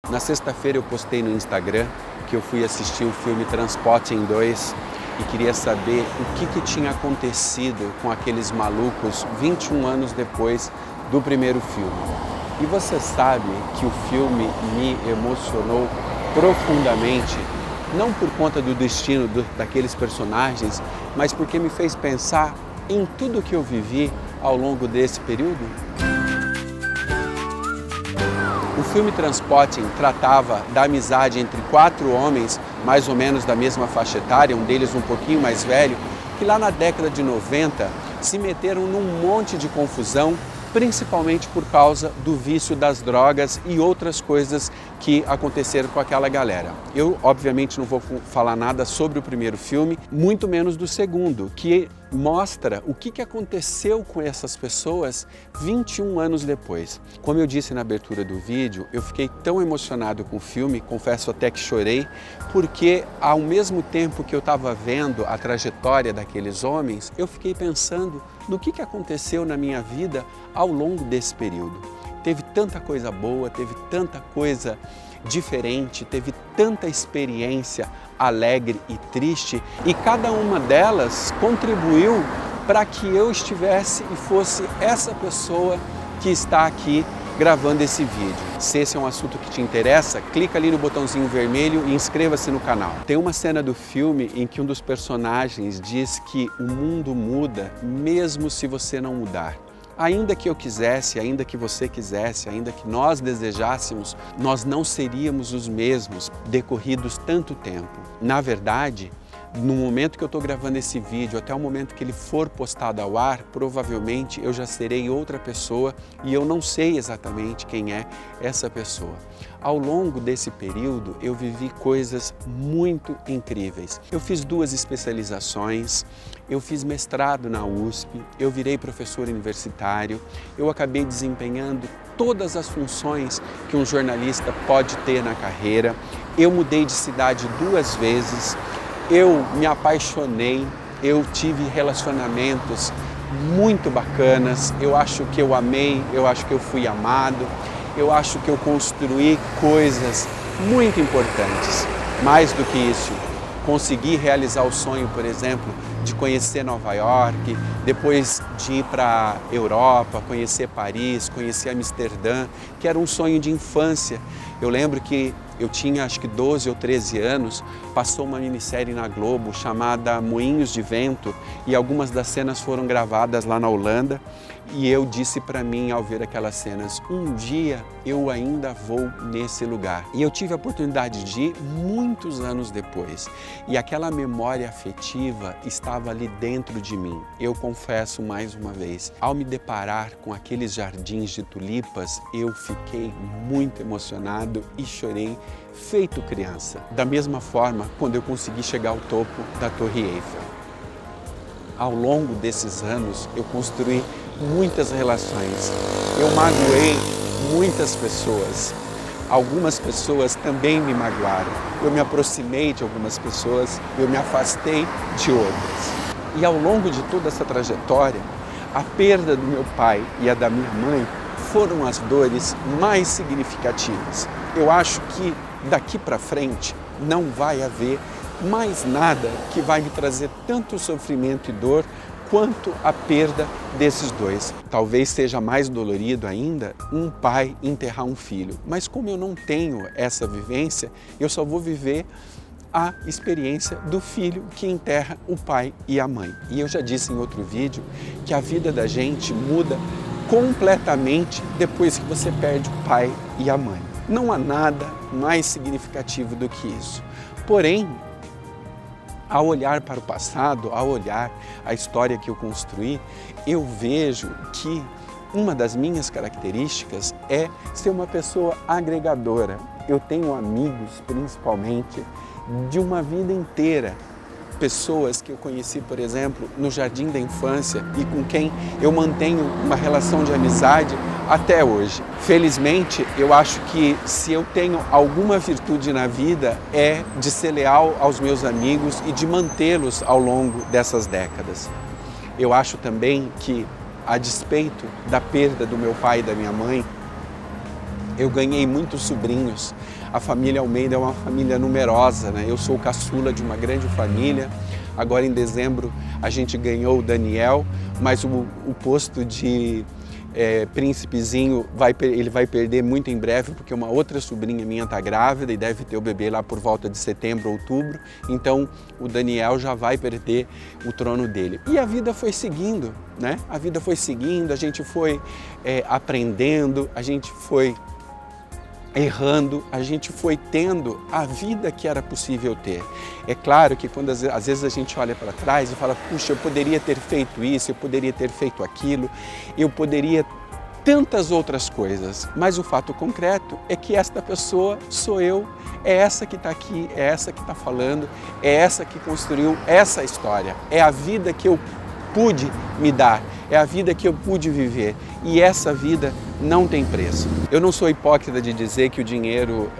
Na sexta-feira eu postei no Instagram que eu fui assistir o filme Transporting 2 e queria saber o que tinha acontecido com aqueles malucos 21 anos depois do primeiro filme. E você sabe que o filme me emocionou profundamente, não por conta do destino daqueles personagens, mas porque me fez pensar em tudo que eu vivi ao longo desse período. O filme Transporting tratava da amizade entre 4 homens, mais ou menos da mesma faixa etária, um deles um pouquinho mais velho, que lá na década de 90 se meteram num monte de confusão, principalmente por causa do vício das drogas e outras coisas que aconteceram com aquela galera. Eu, obviamente, não vou falar nada sobre o primeiro filme, muito menos do segundo, que mostra o que aconteceu com essas pessoas 21 anos depois. Como eu disse na abertura do vídeo, eu fiquei tão emocionado com o filme, confesso até que chorei, porque ao mesmo tempo que eu estava vendo a trajetória daqueles homens, eu fiquei pensando no que aconteceu na minha vida ao longo desse período. Teve tanta coisa boa, teve tanta coisa diferente, teve tanta experiência alegre e triste, e cada uma delas contribuiu para que eu estivesse e fosse essa pessoa que está aqui gravando esse vídeo. Se esse é um assunto que te interessa, clica ali no botãozinho vermelho e inscreva-se no canal. Tem uma cena do filme em que um dos personagens diz que o mundo muda mesmo se você não mudar. Ainda que eu quisesse, ainda que você quisesse, ainda que nós desejássemos, nós não seríamos os mesmos decorridos tanto tempo. Na verdade, no momento que eu estou gravando esse vídeo, até o momento que ele for postado ao ar, provavelmente eu já serei outra pessoa e eu não sei exatamente quem é essa pessoa. Ao longo desse período, eu vivi coisas muito incríveis. Eu fiz 2 especializações, eu fiz mestrado na USP, eu virei professor universitário, eu acabei desempenhando todas as funções que um jornalista pode ter na carreira, eu mudei de cidade 2 vezes, eu me apaixonei, eu tive relacionamentos muito bacanas, eu acho que eu amei, eu acho que eu fui amado, eu acho que eu construí coisas muito importantes. Mais do que isso, consegui realizar o sonho, por exemplo, de conhecer Nova York, depois de ir para a Europa, conhecer Paris, conhecer Amsterdã, que era um sonho de infância. Eu lembro que eu tinha acho que 12 ou 13 anos, passou uma minissérie na Globo chamada Moinhos de Vento e algumas das cenas foram gravadas lá na Holanda e eu disse para mim ao ver aquelas cenas, um dia eu ainda vou nesse lugar. E eu tive a oportunidade de ir muitos anos depois e aquela memória afetiva estava ali dentro de mim. Eu confesso mais uma vez, ao me deparar com aqueles jardins de tulipas, eu fiquei muito emocionado e chorei feito criança. Da mesma forma, quando eu consegui chegar ao topo da Torre Eiffel. Ao longo desses anos, eu construí muitas relações. Eu magoei muitas pessoas. Algumas pessoas também me magoaram. Eu me aproximei de algumas pessoas, eu me afastei de outras. E ao longo de toda essa trajetória, a perda do meu pai e a da minha mãe foram as dores mais significativas. Eu acho que daqui para frente não vai haver mais nada que vai me trazer tanto sofrimento e dor quanto a perda desses 2. Talvez seja mais dolorido ainda um pai enterrar um filho, mas como eu não tenho essa vivência, eu só vou viver a experiência do filho que enterra o pai e a mãe. E eu já disse em outro vídeo que a vida da gente muda completamente depois que você perde o pai e a mãe. Não há nada mais significativo do que isso. Porém, ao olhar para o passado, ao olhar a história que eu construí, eu vejo que uma das minhas características é ser uma pessoa agregadora. Eu tenho amigos, principalmente, de uma vida inteira. Pessoas que eu conheci, por exemplo, no jardim da infância e com quem eu mantenho uma relação de amizade até hoje. Felizmente, eu acho que se eu tenho alguma virtude na vida é de ser leal aos meus amigos e de mantê-los ao longo dessas décadas. Eu acho também que, a despeito da perda do meu pai e da minha mãe, Eu ganhei muitos sobrinhos. A família Almeida é uma família numerosa, né? Eu sou o caçula de uma grande família. Agora em dezembro a gente ganhou o Daniel, mas o posto de príncipezinho ele vai perder muito em breve, porque uma outra sobrinha minha está grávida e deve ter o bebê lá por volta de setembro, outubro. Então o Daniel já vai perder o trono dele. E a vida foi seguindo, né? A vida foi seguindo, a gente foi aprendendo, a gente foi errando, a gente foi tendo a vida que era possível ter. É claro que quando às vezes a gente olha para trás e fala, puxa, eu poderia ter feito isso, eu poderia ter feito aquilo, eu poderia tantas outras coisas, mas o fato concreto é que esta pessoa sou eu, é essa que está aqui, é essa que está falando, é essa que construiu essa história, é a vida que eu pude me dar, é a vida que eu pude viver, e essa vida não tem preço. Eu não sou hipócrita de dizer que o dinheiro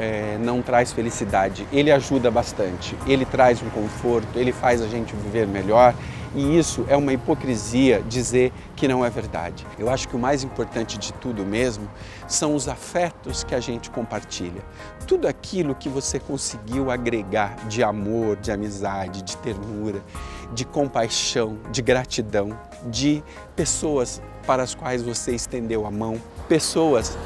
não traz felicidade. Ele ajuda bastante, ele traz um conforto, ele faz a gente viver melhor, e isso é uma hipocrisia dizer que não é verdade. Eu acho que o mais importante de tudo mesmo são os afetos que a gente compartilha. Tudo aquilo que você conseguiu agregar de amor, de amizade, de ternura, de compaixão, de gratidão, de pessoas para as quais você estendeu a mão, pessoas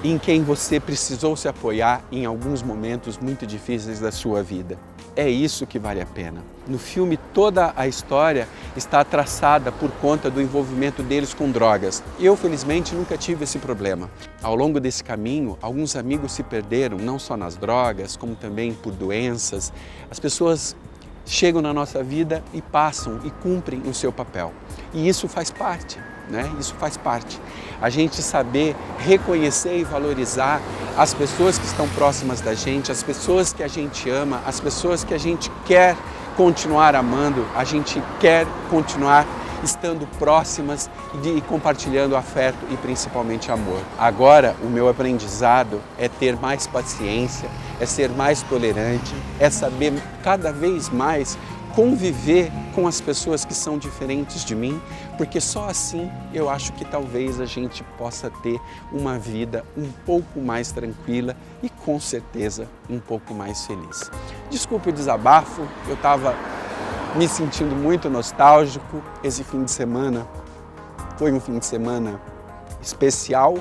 em quem você precisou se apoiar em alguns momentos muito difíceis da sua vida. É isso que vale a pena. No filme, toda a história está traçada por conta do envolvimento deles com drogas. Eu, felizmente, nunca tive esse problema. Ao longo desse caminho, alguns amigos se perderam, não só nas drogas, como também por doenças. As pessoas chegam na nossa vida e passam e cumprem o seu papel. E isso faz parte, né? Isso faz parte. A gente saber reconhecer e valorizar as pessoas que estão próximas da gente, as pessoas que a gente ama, as pessoas que a gente quer continuar amando, a gente quer continuar estando próximas e compartilhando afeto e principalmente amor. Agora, o meu aprendizado é ter mais paciência, é ser mais tolerante, é saber cada vez mais conviver com as pessoas que são diferentes de mim, porque só assim eu acho que talvez a gente possa ter uma vida um pouco mais tranquila e com certeza um pouco mais feliz. Desculpe o desabafo, eu estava me sentindo muito nostálgico. Esse fim de semana foi um fim de semana especial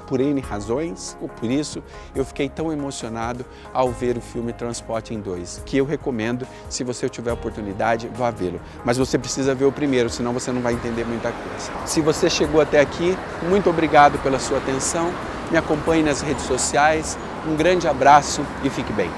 por N razões, ou por isso eu fiquei tão emocionado ao ver o filme Transporting 2, que eu recomendo, se você tiver oportunidade, vá vê-lo. Mas você precisa ver o primeiro, senão você não vai entender muita coisa. Se você chegou até aqui, muito obrigado pela sua atenção, me acompanhe nas redes sociais, um grande abraço e fique bem.